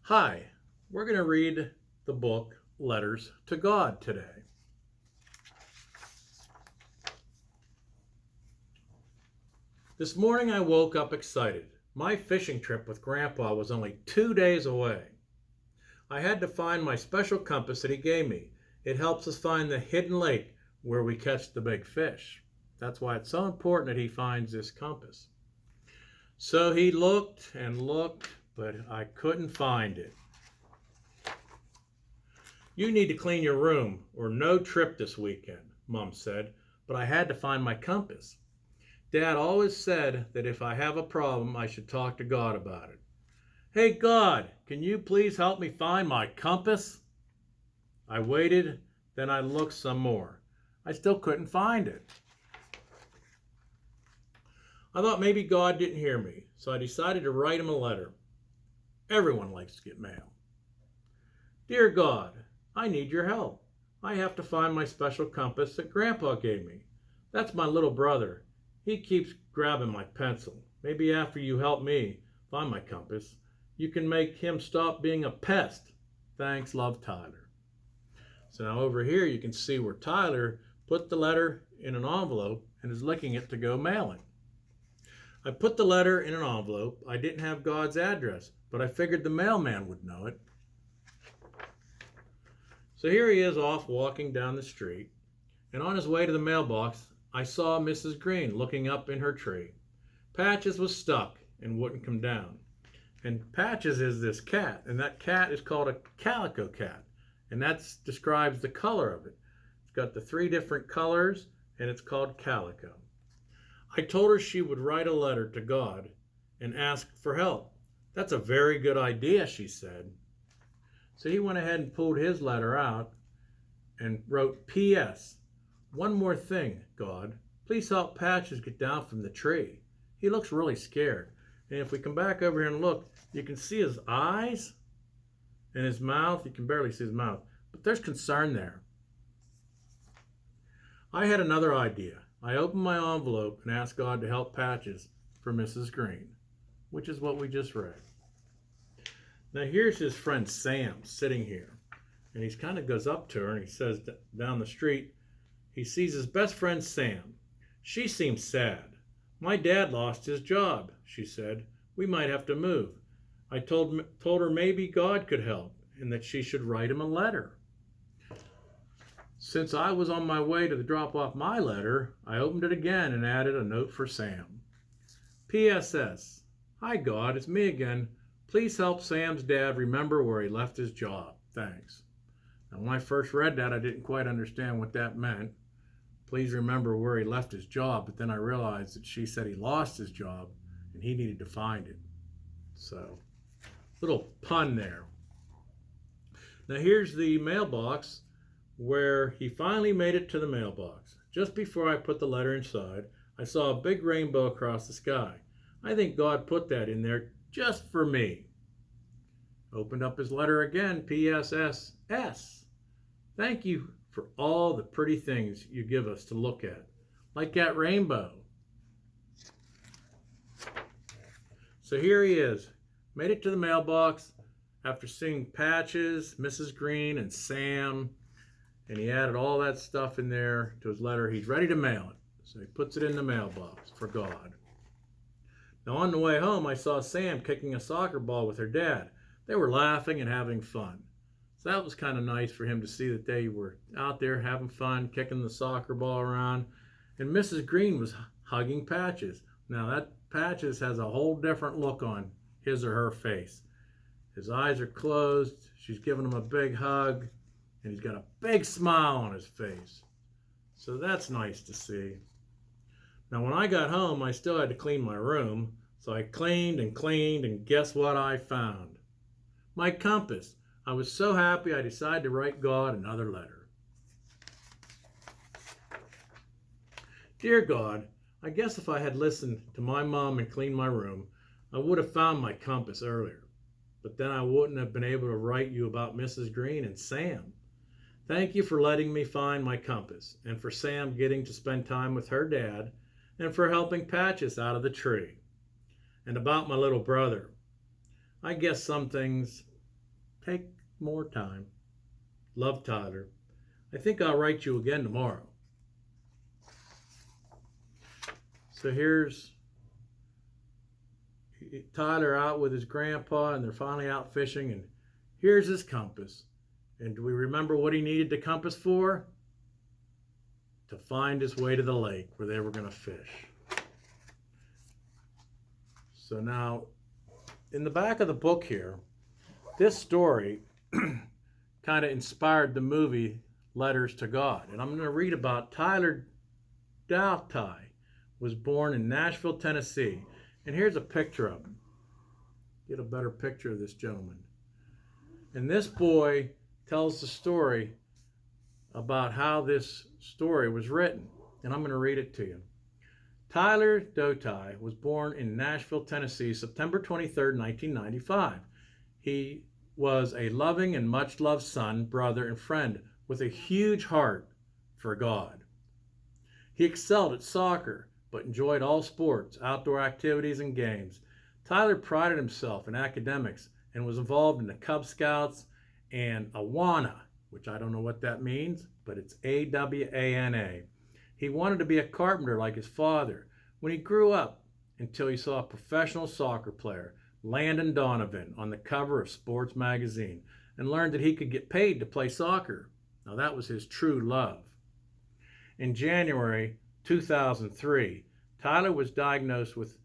Hi, we're going to read the book Letters to God today. This morning I woke up excited. My fishing trip with Grandpa was only 2 days away. I had to find my special compass that he gave me. It helps us find the hidden lake where we catch the big fish. That's why it's so important that he finds this compass. So he looked and looked, but I couldn't find it. You need to clean your room or no trip this weekend, Mom said, but I had to find my compass. Dad always said that if I have a problem, I should talk to God about it. Hey, God, can you please help me find my compass? I waited, then I looked some more. I still couldn't find it. I thought maybe God didn't hear me, so I decided to write him a letter. Everyone likes to get mail. Dear God, I need your help. I have to find my special compass that Grandpa gave me. That's my little brother. He keeps grabbing my pencil. Maybe after you help me find my compass, you can make him stop being a pest. Thanks, love, Tyler. So now over here you can see where Tyler put the letter in an envelope and is licking it to go mailing. I put the letter in an envelope. I didn't have God's address, but I figured the mailman would know it. So here he is off walking down the street, and on his way to the mailbox, I saw Mrs. Green looking up in her tree. Patches was stuck and wouldn't come down. And Patches is this cat, and that cat is called a calico cat, and that describes the color of it. It's got the 3 different colors, and it's called calico. I told her she would write a letter to God and ask for help. That's a very good idea, she said. So he went ahead and pulled his letter out and wrote, P.S. One more thing, God. Please help Patches get down from the tree. He looks really scared. And if we come back over here and look, you can see his eyes and his mouth. You can barely see his mouth, but there's concern there. I had another idea. I opened my envelope and asked God to help Patches for Mrs. Green, which is what we just read. Now here's his friend Sam sitting here, and he kind of goes up to her and he says down the street, he sees his best friend Sam. She seems sad. My dad lost his job, she said. We might have to move. I told her maybe God could help and that she should write him a letter. Since I was on my way to drop off my letter, I opened it again and added a note for Sam. P.S.S. Hi God, it's me again. Please help Sam's dad remember where he left his job. Thanks. Now, when I first read that, I didn't quite understand what that meant. Please remember where he left his job. But then I realized that she said he lost his job and he needed to find it. So, little pun there. Now, here's the mailbox where he finally made it to the mailbox. Just before I put the letter inside, I saw a big rainbow across the sky. I think God put that in there just for me. Opened up his letter again, P.S.S. Thank you for all the pretty things you give us to look at, like that rainbow. So here he is, made it to the mailbox after seeing Patches, Mrs. Green, and Sam, and he added all that stuff in there to his letter. He's ready to mail it, so he puts it in the mailbox for God. Now on the way home, I saw Sam kicking a soccer ball with her dad. They were laughing and having fun. So that was kind of nice for him to see that they were out there having fun, kicking the soccer ball around. And Mrs. Green was hugging Patches. Now that Patches has a whole different look on his or her face. His eyes are closed. She's giving him a big hug. And he's got a big smile on his face. So that's nice to see. Now, when I got home, I still had to clean my room, so I cleaned, and guess what I found? My compass. I was so happy I decided to write God another letter. Dear God, I guess if I had listened to my mom and cleaned my room, I would have found my compass earlier, but then I wouldn't have been able to write you about Mrs. Green and Sam. Thank you for letting me find my compass, and for Sam getting to spend time with her dad, and for helping Patches out of the tree. And about my little brother. I guess some things Take more time. Love, Tyler. I think I'll write you again tomorrow. So here's Tyler out with his grandpa, and they're finally out fishing, and here's his compass. And do we remember what he needed the compass for? To find his way to the lake where they were going to fish. So now, in the back of the book here, this story kind of inspired the movie Letters to God. And I'm going to read about Tyler Doughty. Was born in Nashville, Tennessee. And here's a picture of him. Get a better picture of this gentleman. And this boy tells the story about how this story was written. And I'm going to read it to you. Tyler Doughty was born in Nashville, Tennessee, September 23, 1995. He was a loving and much-loved son, brother, and friend with a huge heart for God. He excelled at soccer, but enjoyed all sports, outdoor activities, and games. Tyler prided himself in academics and was involved in the Cub Scouts and Awana, which I don't know what that means, but it's AWANA. He wanted to be a carpenter like his father when he grew up until he saw a professional soccer player, Landon Donovan, on the cover of Sports Magazine and learned that he could get paid to play soccer. Now that was his true love. In January 2003, Tyler was diagnosed with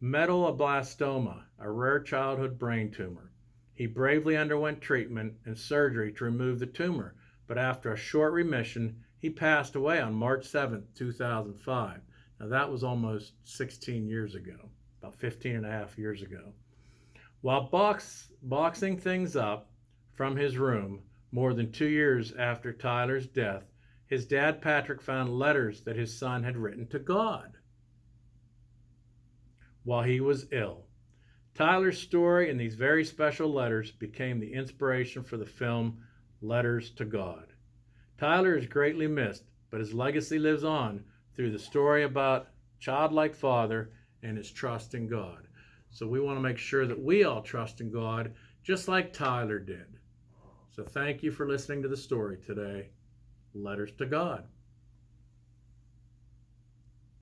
medulloblastoma, a rare childhood brain tumor. He bravely underwent treatment and surgery to remove the tumor, but after a short remission, he passed away on March 7, 2005. Now that was almost 16 years ago, about 15 and a half years ago. While boxing things up from his room more than 2 years after Tyler's death, his dad Patrick found letters that his son had written to God while he was ill. Tyler's story and these very special letters became the inspiration for the film Letters to God. Tyler is greatly missed, but his legacy lives on through the story about childlike father and his trust in God. So we want to make sure that we all trust in God just like Tyler did. So thank you for listening to the story today. Letters to God.